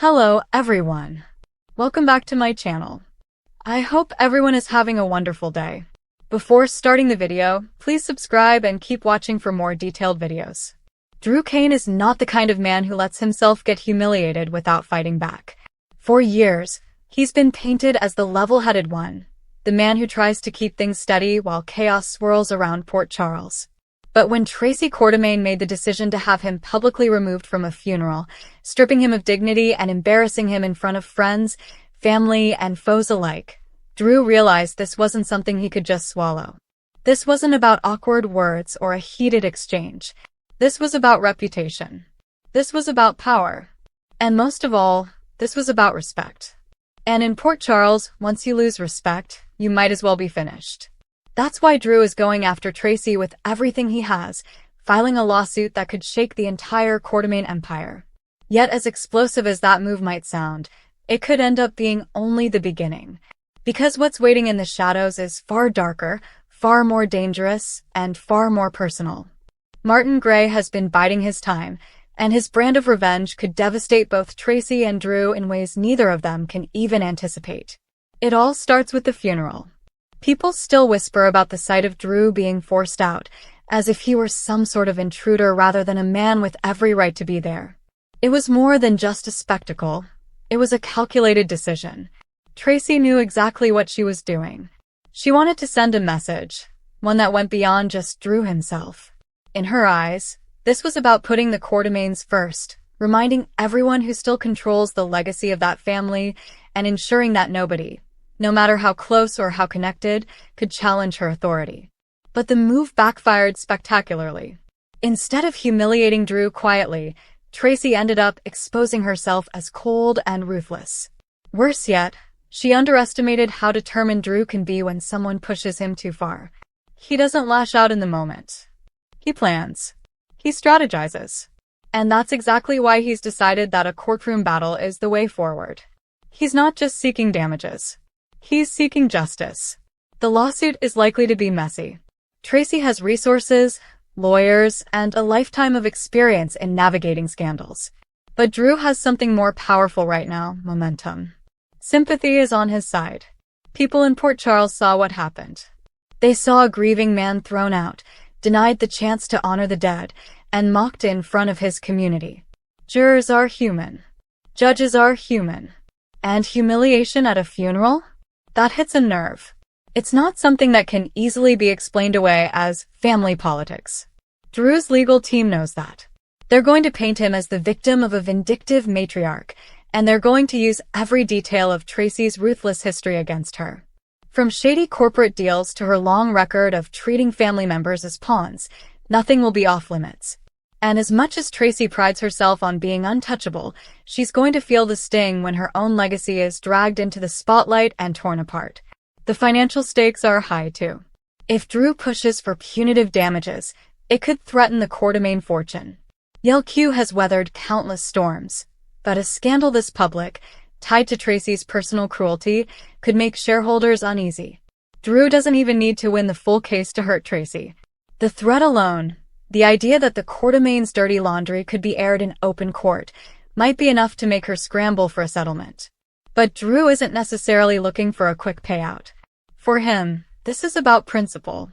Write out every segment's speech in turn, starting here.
Hello everyone. Welcome back to my channel. I hope everyone is having a wonderful day. Before starting the video, please subscribe and keep watching for more detailed videos. Drew Kane is not the kind of man who lets himself get humiliated without fighting back. For years, he's been painted as the level-headed one, the man who tries to keep things steady while chaos swirls around Port Charles. But when Tracy made the decision to have him publicly removed from a funeral, stripping him of dignity and embarrassing him in front of friends, family, and foes alike, Drew realized this wasn't something he could just swallow. This wasn't about awkward words or a heated exchange. This was about reputation. This was about power. And most of all, this was about respect. And in Port Charles, once you lose respect, you might as well be finished. That's why Drew is going after Tracy with everything he has, filing a lawsuit that could shake the entire Quartermaine empire. Yet as explosive as that move might sound, it could end up being only the beginning. Because what's waiting in the shadows is far darker, far more dangerous, and far more personal. Martin Gray has been biding his time, and his brand of revenge could devastate both Tracy and Drew in ways neither of them can even anticipate. It all starts with the funeral. People still whisper about the sight of Drew being forced out, as if he were some sort of intruder rather than a man with every right to be there. It was more than just a spectacle. It was a calculated decision. Tracy knew exactly what she was doing. She wanted to send a message, one that went beyond just Drew himself. In her eyes, this was about putting the Quartermaines first, reminding everyone who still controls the legacy of that family, and ensuring that nobody, no matter how close or how connected, could challenge her authority. But the move backfired spectacularly. Instead of humiliating Drew quietly, Tracy ended up exposing herself as cold and ruthless. Worse yet, she underestimated how determined Drew can be when someone pushes him too far. He doesn't lash out in the moment. He plans. He strategizes. And that's exactly why he's decided that a courtroom battle is the way forward. He's not just seeking damages. He's seeking justice. The lawsuit is likely to be messy. Tracy has resources, lawyers, and a lifetime of experience in navigating scandals. But Drew has something more powerful right now: momentum. Sympathy is on his side. People in Port Charles saw what happened. They saw a grieving man thrown out, denied the chance to honor the dead, and mocked in front of his community. Jurors are human. Judges are human. And humiliation at a funeral? That hits a nerve. It's not something that can easily be explained away as family politics. Drew's legal team knows that. They're going to paint him as the victim of a vindictive matriarch, and they're going to use every detail of Tracy's ruthless history against her. From shady corporate deals to her long record of treating family members as pawns, nothing will be off-limits. And as much as Tracy prides herself on being untouchable, she's going to feel the sting when her own legacy is dragged into the spotlight and torn apart. The financial stakes are high, too. If Drew pushes for punitive damages, it could threaten the Quartermaine fortune. YLQ has weathered countless storms, but a scandal this public, tied to Tracy's personal cruelty, could make shareholders uneasy. Drew doesn't even need to win the full case to hurt Tracy. The threat alone, the idea that the Quartermaine's dirty laundry could be aired in open court, might be enough to make her scramble for a settlement. But Drew isn't necessarily looking for a quick payout. For him, this is about principle.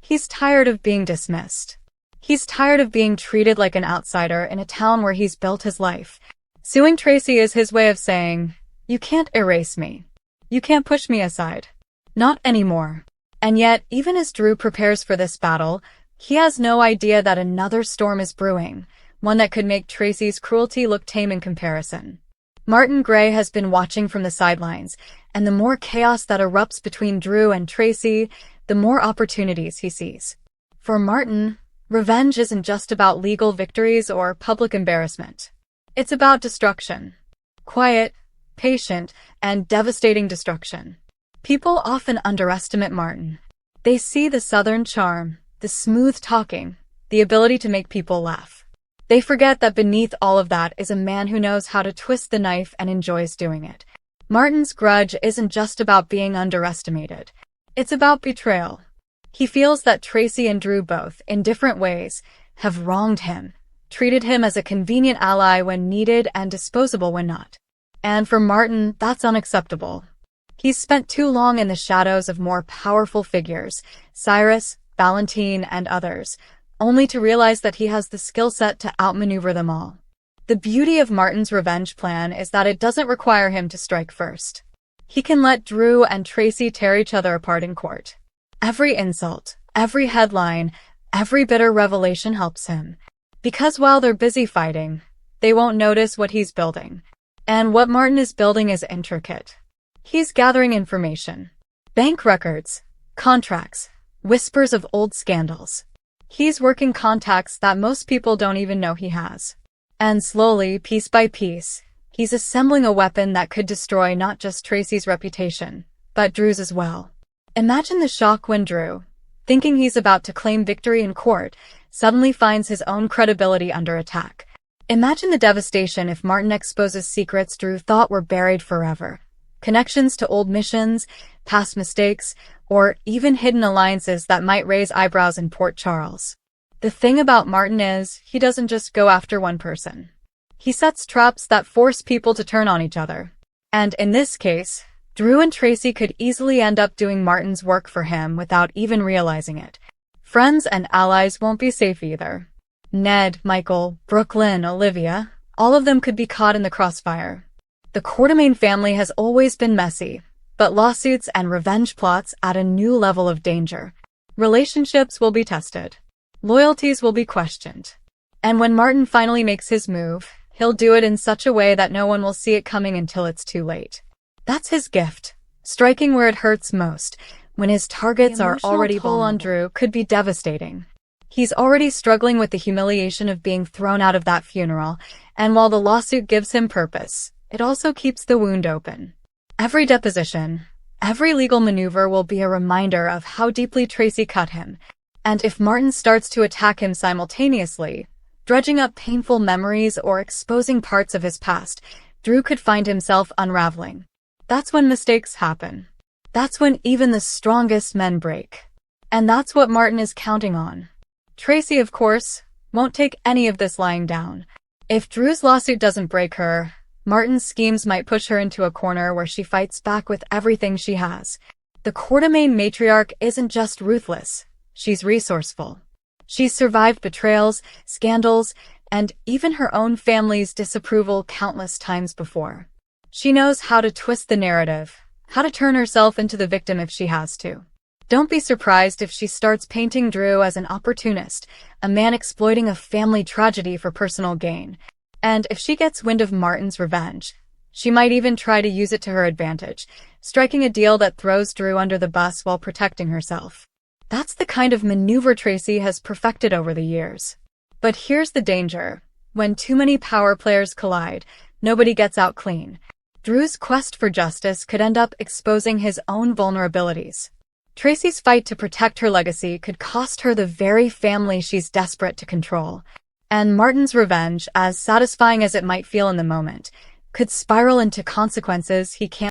He's tired of being dismissed. He's tired of being treated like an outsider in a town where he's built his life. Suing Tracy is his way of saying, "You can't erase me. You can't push me aside. Not anymore." And yet, even as Drew prepares for this battle, he has no idea that another storm is brewing, one that could make Tracy's cruelty look tame in comparison. Martin Gray has been watching from the sidelines, and the more chaos that erupts between Drew and Tracy, the more opportunities he sees. For Martin, revenge isn't just about legal victories or public embarrassment. It's about destruction. Quiet, patient, and devastating destruction. People often underestimate Martin. They see the southern charm, the smooth talking, the ability to make people laugh. They forget that beneath all of that is a man who knows how to twist the knife and enjoys doing it. Martin's grudge isn't just about being underestimated. It's about betrayal. He feels that Tracy and Drew both, in different ways, have wronged him, treated him as a convenient ally when needed and disposable when not. And for Martin, that's unacceptable. He's spent too long in the shadows of more powerful figures, Cyrus, Valentine, and others, only to realize that he has the skill set to outmaneuver them all. The beauty of Martin's revenge plan is that it doesn't require him to strike first. He can let Drew and Tracy tear each other apart in court. Every insult, every headline, every bitter revelation helps him. Because while they're busy fighting, they won't notice what he's building. And what Martin is building is intricate. He's gathering information. Bank records, contracts, whispers of old scandals. He's working contacts that most people don't even know he has. And slowly, piece by piece, he's assembling a weapon that could destroy not just Tracy's reputation, but Drew's as well. Imagine the shock when Drew, thinking he's about to claim victory in court, suddenly finds his own credibility under attack. Imagine the devastation if Martin exposes secrets Drew thought were buried forever. Connections to old missions, past mistakes, or even hidden alliances that might raise eyebrows in Port Charles. The thing about Martin is, he doesn't just go after one person. He sets traps that force people to turn on each other. And in this case, Drew and Tracy could easily end up doing Martin's work for him without even realizing it. Friends and allies won't be safe either. Ned, Michael, Brooklyn, Olivia, all of them could be caught in the crossfire. The Quartermaine family has always been messy, but lawsuits and revenge plots add a new level of danger. Relationships will be tested. Loyalties will be questioned. And when Martin finally makes his move, he'll do it in such a way that no one will see it coming until it's too late. That's his gift. Striking where it hurts most, when his targets are already vulnerable. On Drew could be devastating. He's already struggling with the humiliation of being thrown out of that funeral, and while the lawsuit gives him purpose, it also keeps the wound open. Every deposition, every legal maneuver will be a reminder of how deeply Tracy cut him. And if Martin starts to attack him simultaneously, dredging up painful memories or exposing parts of his past, Drew could find himself unraveling. That's when mistakes happen. That's when even the strongest men break. And that's what Martin is counting on. Tracy, of course, won't take any of this lying down. If Drew's lawsuit doesn't break her, Martin's schemes might push her into a corner where she fights back with everything she has. The Quartermaine matriarch isn't just ruthless, she's resourceful. She's survived betrayals, scandals, and even her own family's disapproval countless times before. She knows how to twist the narrative, how to turn herself into the victim if she has to. Don't be surprised if she starts painting Drew as an opportunist, a man exploiting a family tragedy for personal gain. And if she gets wind of Martin's revenge, she might even try to use it to her advantage, striking a deal that throws Drew under the bus while protecting herself. That's the kind of maneuver Tracy has perfected over the years. But here's the danger. When too many power players collide, nobody gets out clean. Drew's quest for justice could end up exposing his own vulnerabilities. Tracy's fight to protect her legacy could cost her the very family she's desperate to control. And Martin's revenge, as satisfying as it might feel in the moment, could spiral into consequences he can't